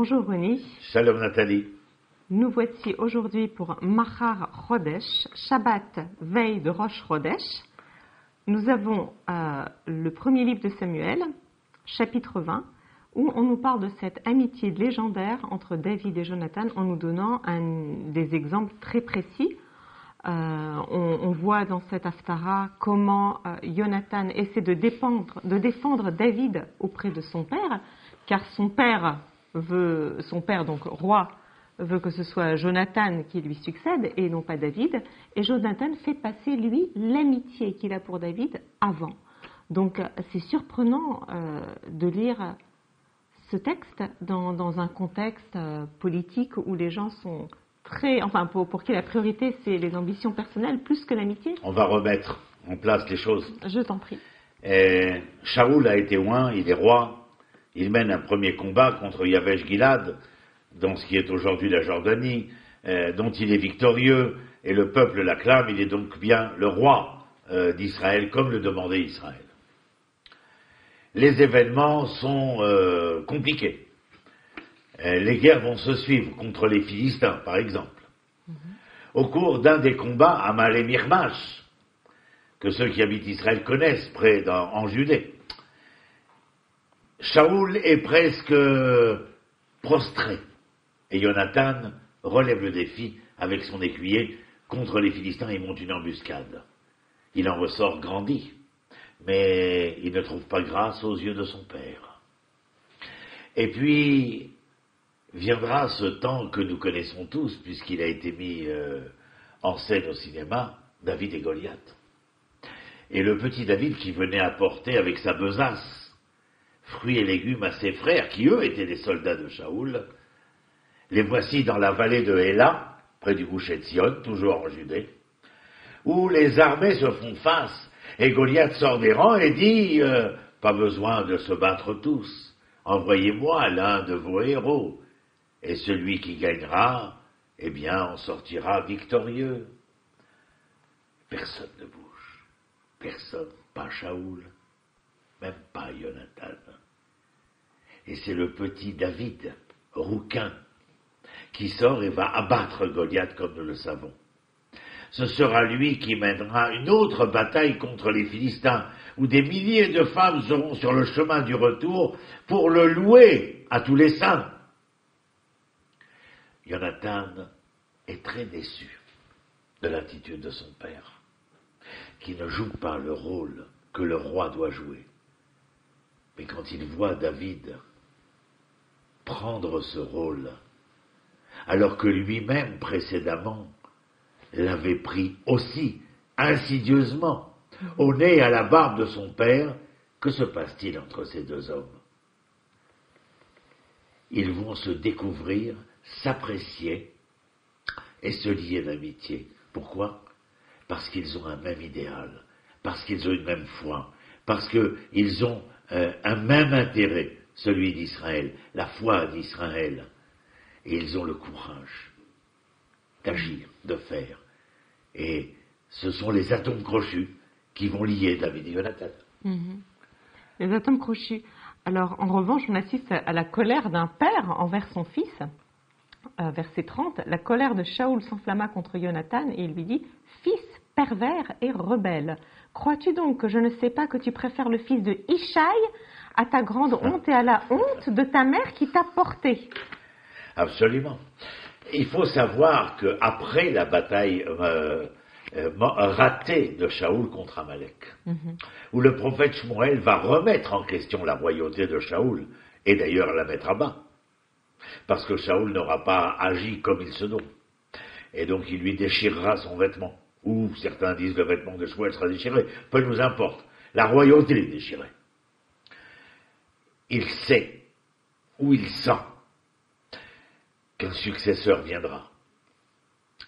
Bonjour Ronnie. Shalom Nathalie. Nous voici aujourd'hui pour Machar Chodesh, Shabbat, veille de Rosh Chodesh. Nous avons le premier livre de Samuel, chapitre 20, où on nous parle de cette amitié légendaire entre David et Jonathan en nous donnant des exemples très précis. On voit dans cette Haftara comment Jonathan essaie de défendre David auprès de son père, car son père donc roi, veut que ce soit Jonathan qui lui succède et non pas David, et Jonathan fait passer lui l'amitié qu'il a pour David avant. Donc c'est surprenant de lire ce texte dans un contexte politique où les gens sont pour qui la priorité c'est les ambitions personnelles plus que l'amitié. On va remettre en place les choses. Je t'en prie. Shaoul a été oint, il est roi, il mène un premier combat contre Yavesh Gilad, dans ce qui est aujourd'hui la Jordanie, dont il est victorieux, et le peuple l'acclame, il est donc bien le roi d'Israël, comme le demandait Israël. Les événements sont compliqués. Les guerres vont se suivre contre les Philistins, par exemple. Au cours d'un des combats à Malé Mirmash, que ceux qui habitent Israël connaissent, en Judée, Shaoul est presque prostré, et Jonathan relève le défi avec son écuyer contre les Philistins et monte une embuscade. Il en ressort grandi, mais il ne trouve pas grâce aux yeux de son père. Et puis viendra ce temps que nous connaissons tous, puisqu'il a été mis en scène au cinéma, David et Goliath. Et le petit David qui venait apporter avec sa besace fruits et légumes à ses frères, qui eux étaient des soldats de Shaoul, les voici dans la vallée de Héla, près du Gush Etzion, toujours en Judée, où les armées se font face, et Goliath sort des rangs et dit pas besoin de se battre tous, envoyez-moi l'un de vos héros, et celui qui gagnera, eh bien, en sortira victorieux. Personne ne bouge, personne, pas Shaoul, même pas Jonathan. Et c'est le petit David, rouquin, qui sort et va abattre Goliath comme nous le savons. Ce sera lui qui mènera une autre bataille contre les Philistins, où des milliers de femmes seront sur le chemin du retour pour le louer à tous les saints. Jonathan est très déçu de l'attitude de son père, qui ne joue pas le rôle que le roi doit jouer. Mais quand il voit David prendre ce rôle, alors que lui-même précédemment l'avait pris aussi insidieusement au nez et à la barbe de son père, que se passe-t-il entre ces deux hommes? Ils vont se découvrir, s'apprécier et se lier d'amitié. Pourquoi? Parce qu'ils ont un même idéal, parce qu'ils ont une même foi, parce qu'ils ont un même intérêt, celui d'Israël, la foi d'Israël. Et ils ont le courage d'agir, de faire. Et ce sont les atomes crochus qui vont lier David et Jonathan. Les atomes crochus. Alors, en revanche, on assiste à la colère d'un père envers son fils. Verset 30, la colère de Shaoul s'enflamma contre Jonathan et il lui dit « Fils pervers et rebelle, crois-tu donc que je ne sais pas que tu préfères le fils de Ishaï à ta grande honte et à la honte de ta mère qui t'a porté ?» Absolument. Il faut savoir qu'après la bataille ratée de Shaoul contre Amalek, où le prophète Shmuel va remettre en question la royauté de Shaoul, et d'ailleurs la mettre à bas, parce que Shaoul n'aura pas agi comme il se doit, et donc il lui déchirera son vêtement, ou certains disent le vêtement de Shmuel sera déchiré, peu nous importe, la royauté est déchirée. Il sait, ou il sent, qu'un successeur viendra.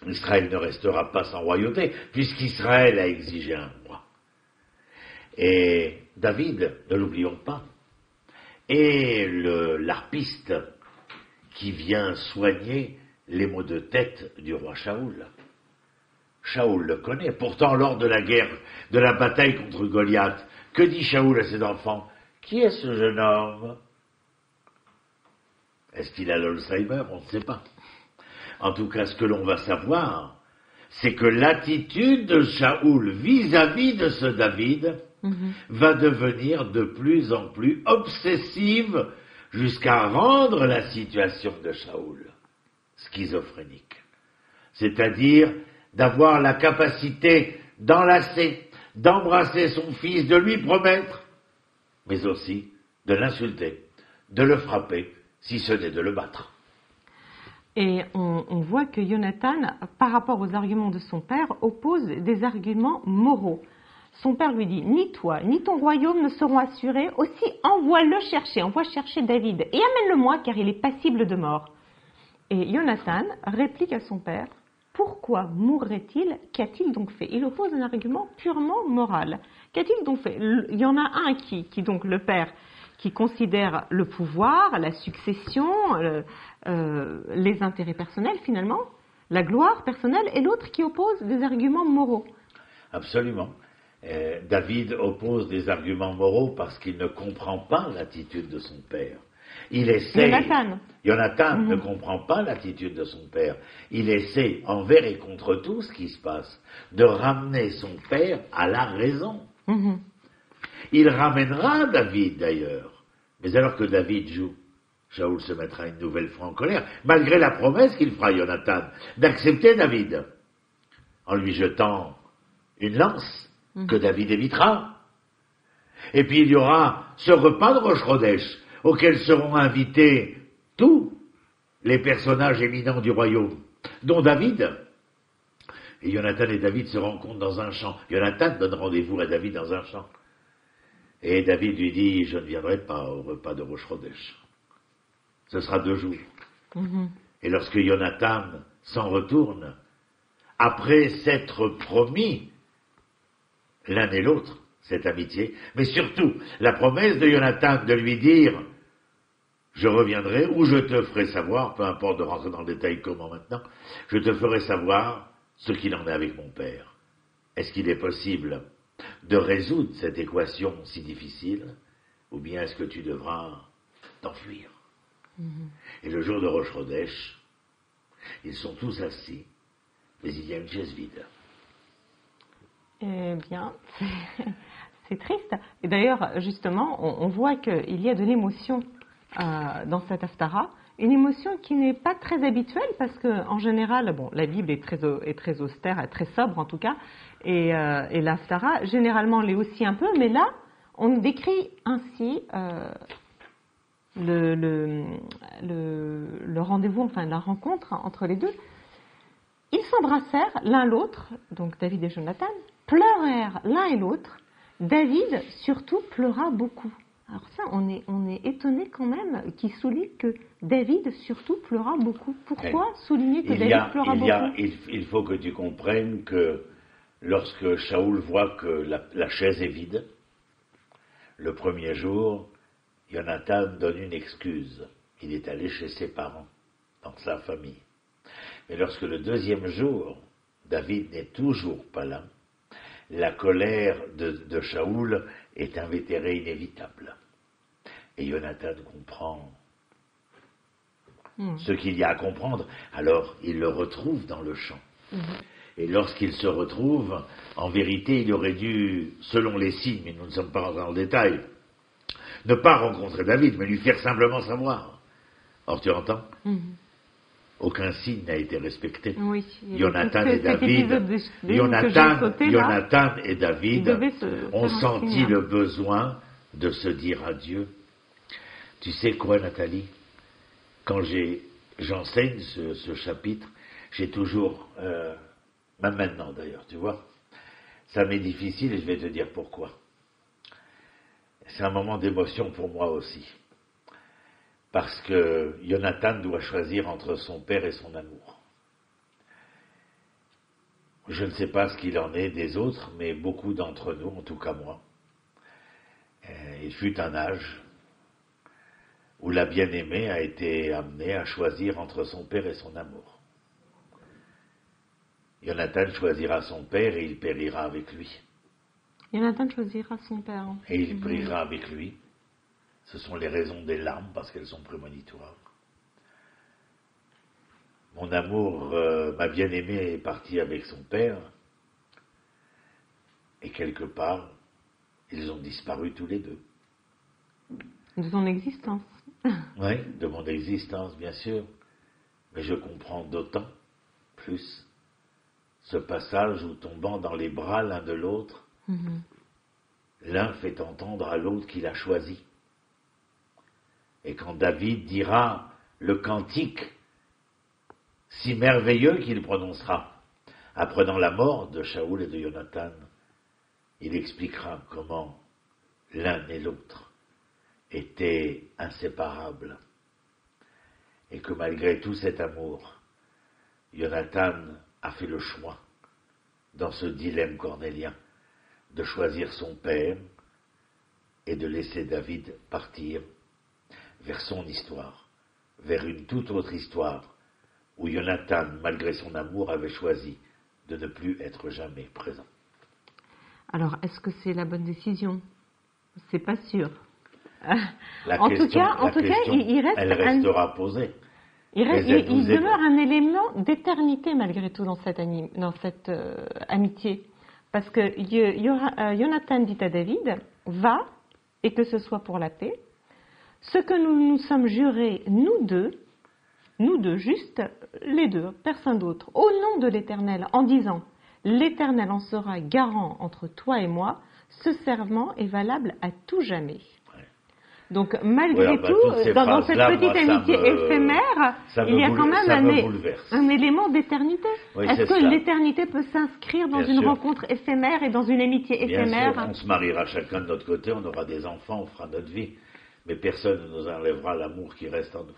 Israël ne restera pas sans royauté, puisqu'Israël a exigé un roi. Et David, ne l'oublions pas, est l'harpiste qui vient soigner les maux de tête du roi Shaoul. Shaoul le connaît, pourtant lors de la guerre, de la bataille contre Goliath, que dit Shaoul à ses enfants? Qui est ce jeune homme? Est-ce qu'il a l'Alzheimer? On ne sait pas. En tout cas, ce que l'on va savoir, c'est que l'attitude de Shaoul vis-à-vis de ce David va devenir de plus en plus obsessive jusqu'à rendre la situation de Shaoul schizophrénique. C'est-à-dire d'avoir la capacité d'enlacer, d'embrasser son fils, de lui promettre, mais aussi de l'insulter, de le frapper, si ce n'est de le battre. Et on voit que Jonathan, par rapport aux arguments de son père, oppose des arguments moraux. Son père lui dit, ni toi, ni ton royaume ne seront assurés, aussi envoie chercher David, et amène-le-moi, car il est passible de mort. Et Jonathan réplique à son père, pourquoi mourrait-il? Qu'a-t-il donc fait? Il oppose un argument purement moral. Qu'a-t-il donc fait? Il y en a un qui donc le père, qui considère le pouvoir, la succession, les intérêts personnels finalement, la gloire personnelle, et l'autre qui oppose des arguments moraux. Absolument. David oppose des arguments moraux parce qu'il ne comprend pas l'attitude de son père. Il essaie. Jonathan ne comprend pas l'attitude de son père. Il essaie, envers et contre tout ce qui se passe, de ramener son père à la raison. Il ramènera David d'ailleurs. Mais alors que David joue, Shaoul se mettra une nouvelle fois en colère, malgré la promesse qu'il fera, Jonathan, d'accepter David, en lui jetant une lance que David évitera. Et puis il y aura ce repas de Rosh Chodesh, auquel seront invités tous les personnages éminents du royaume, dont David. Et Jonathan et David se rencontrent dans un champ. Jonathan donne rendez-vous à David dans un champ. Et David lui dit, je ne viendrai pas au repas de Rosh Chodesh. Ce sera 2 jours. Et lorsque Jonathan s'en retourne, après s'être promis l'un et l'autre cette amitié, mais surtout la promesse de Jonathan de lui dire, je reviendrai ou je te ferai savoir, peu importe de rentrer dans le détail comment maintenant, je te ferai savoir ce qu'il en est avec mon père. Est-ce qu'il est possible de résoudre cette équation si difficile, ou bien est-ce que tu devras t'enfuir? Et le jour de Rosh Chodesh, ils sont tous assis, mais il y a une chaise vide. Eh bien, c'est triste. Et d'ailleurs, justement, on voit qu'il y a de l'émotion dans cette Haftara, une émotion qui n'est pas très habituelle parce qu'en général, bon, la Bible est très austère, très sobre en tout cas, et la Haftara, généralement, l'est aussi un peu, mais là, on décrit ainsi le rendez-vous, enfin la rencontre entre les deux. Ils s'embrassèrent l'un l'autre, donc David et Jonathan, pleurèrent l'un et l'autre. David, surtout, pleura beaucoup. Alors ça, on est étonné quand même qu'il souligne que David, surtout, pleura beaucoup. Pourquoi souligner que David pleura beaucoup? Il faut que tu comprennes que lorsque Shaoul voit que la chaise est vide, le premier jour, Jonathan donne une excuse. Il est allé chez ses parents, dans sa famille. Mais lorsque le deuxième jour, David n'est toujours pas là, la colère de Shaoul est invétérée inévitable. Et Jonathan comprend ce qu'il y a à comprendre. Alors, il le retrouve dans le champ. Et lorsqu'il se retrouve, en vérité, il aurait dû, selon les signes, mais nous ne sommes pas rentrés dans le détail, ne pas rencontrer David, mais lui faire simplement savoir. Or, tu entends? Aucun signe n'a été respecté. Oui, Jonathan et David, Jonathan et David ont senti le besoin de se dire adieu. Tu sais quoi, Nathalie? Quand j'enseigne ce chapitre, j'ai toujours, même maintenant d'ailleurs, tu vois, ça m'est difficile et je vais te dire pourquoi. C'est un moment d'émotion pour moi aussi. Parce que Jonathan doit choisir entre son père et son amour. Je ne sais pas ce qu'il en est des autres, mais beaucoup d'entre nous, en tout cas moi, il fut un âge où la bien-aimée a été amenée à choisir entre son père et son amour. Jonathan choisira son père et il périra avec lui. Jonathan choisira son père. Et il périra avec lui. Ce sont les raisons des larmes, parce qu'elles sont prémonitoires. amour, ma bien-aimée est partie avec son père, et quelque part, ils ont disparu tous les deux. De ton existence. Oui, de mon existence, bien sûr, mais je comprends d'autant plus ce passage où, tombant dans les bras l'un de l'autre, l'un fait entendre à l'autre qu'il a choisi. Et quand David dira le cantique si merveilleux qu'il prononcera, apprenant la mort de Shaoul et de Jonathan, il expliquera comment l'un et l'autre étaient inséparables, et que malgré tout cet amour, Jonathan a fait le choix, dans ce dilemme cornélien, de choisir son père et de laisser David partir vers son histoire, vers une toute autre histoire, où Jonathan, malgré son amour, avait choisi de ne plus être jamais présent. Alors, est-ce que c'est la bonne décision? C'est pas sûr. En tout cas, il reste elle restera posée. Il demeure un élément d'éternité malgré tout dans cette amitié. Parce que Jonathan dit à David, va, et que ce soit pour la paix. Ce que nous nous sommes jurés, nous deux, juste les deux, personne d'autre, au nom de l'Éternel, en disant, l'Éternel en sera garant entre toi et moi, ce serment est valable à tout jamais. Donc, malgré tout, dans cette petite amitié éphémère, il y a quand même un élément d'éternité. Oui, est-ce que l'éternité peut s'inscrire dans une rencontre éphémère et dans une amitié éphémère? Bien sûr, on se mariera chacun de notre côté, on aura des enfants, on fera notre vie, mais personne ne nous enlèvera l'amour qui reste en nous.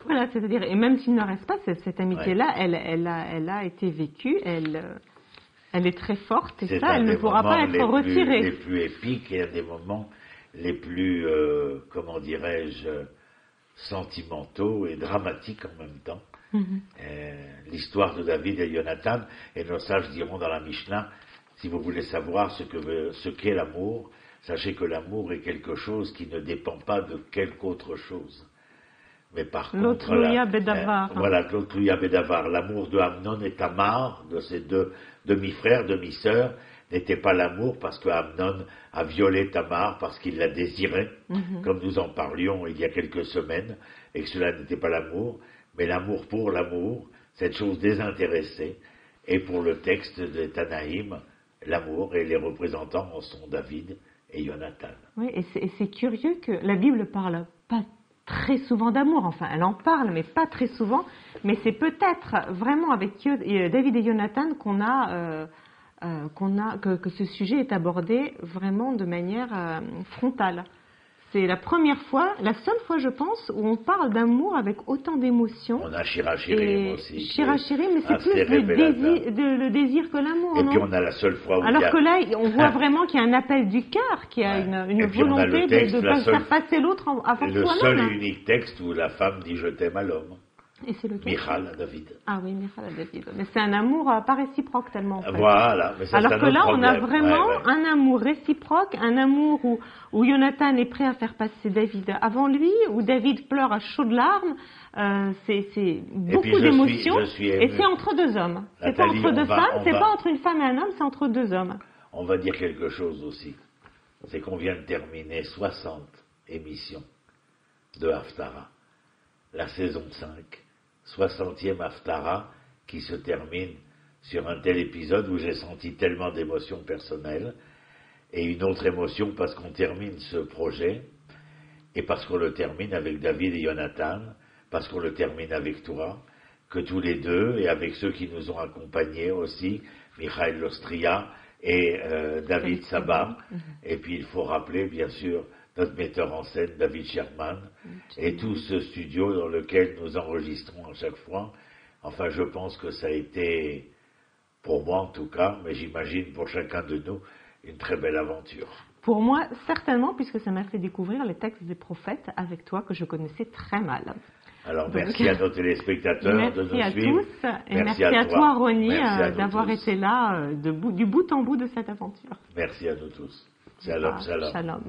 Voilà, c'est-à-dire, et même s'il ne reste pas, cette amitié-là, elle a été vécue, elle est très forte, et ça, elle ne pourra pas être retirée. C'est les plus épiques et un des moments les plus, comment dirais-je, sentimentaux et dramatiques en même temps. L'histoire de David et Jonathan, et nos sages diront dans la Mishnah, si vous voulez savoir ce qu'est l'amour, sachez que l'amour est quelque chose qui ne dépend pas de quelque autre chose. Mais par contre, l'autre Tluya Bedavar, l'amour de Amnon et Tamar, de ces deux demi-frères, demi-sœurs, n'était pas l'amour parce que Amnon a violé Tamar parce qu'il la désirait, comme nous en parlions il y a quelques semaines, et que cela n'était pas l'amour, mais l'amour pour l'amour, cette chose désintéressée, et pour le texte de Tanaïm, l'amour, et les représentants en sont David et Jonathan. Oui, et c'est curieux que la Bible parle pas très souvent d'amour, enfin elle en parle, mais pas très souvent, mais c'est peut-être vraiment avec David et Jonathan que ce sujet est abordé vraiment de manière frontale. C'est la première fois, la seule fois je pense, où on parle d'amour avec autant d'émotion. On a Shirachirim aussi. Shirachirim, mais c'est plus le désir que l'amour. Et puis on a la seule fois où alors que là, on voit vraiment qu'il y a un appel du cœur, qu'il y a une volonté de ne pas faire passer l'autre avant soi-même. Le seul et unique texte où la femme dit « je t'aime » à l'homme. Et c'est lequel? Michal à David. Ah oui, Michal à David. Mais c'est un amour pas réciproque tellement. En fait. Voilà. Mais ça, alors que là, problème. On a vraiment un amour réciproque, un amour où Jonathan est prêt à faire passer David avant lui, où David pleure à chaudes larmes. C'est beaucoup d'émotions. Et c'est entre deux hommes. C'est pas entre deux femmes, c'est pas entre une femme et un homme, c'est entre deux hommes. On va dire quelque chose aussi. C'est qu'on vient de terminer 60 émissions de Haftara. La saison 5. 60e Haftara qui se termine sur un tel épisode où j'ai senti tellement d'émotions personnelles et une autre émotion parce qu'on termine ce projet et parce qu'on le termine avec David et Jonathan, parce qu'on le termine avec toi, que tous les deux et avec ceux qui nous ont accompagnés aussi, Michael Lostria et David Sabat, et puis il faut rappeler bien sûr notre metteur en scène David Sherman, et tout ce studio dans lequel nous enregistrons à chaque fois. Enfin, je pense que ça a été, pour moi en tout cas, mais j'imagine pour chacun de nous, une très belle aventure. Pour moi, certainement, puisque ça m'a fait découvrir les textes des prophètes avec toi, que je connaissais très mal. Alors, merci à nos téléspectateurs de nous suivre. Merci à tous, et merci à toi, Ronnie, d'avoir été là du bout en bout de cette aventure. Merci à nous tous. Shalom, shalom. Shalom.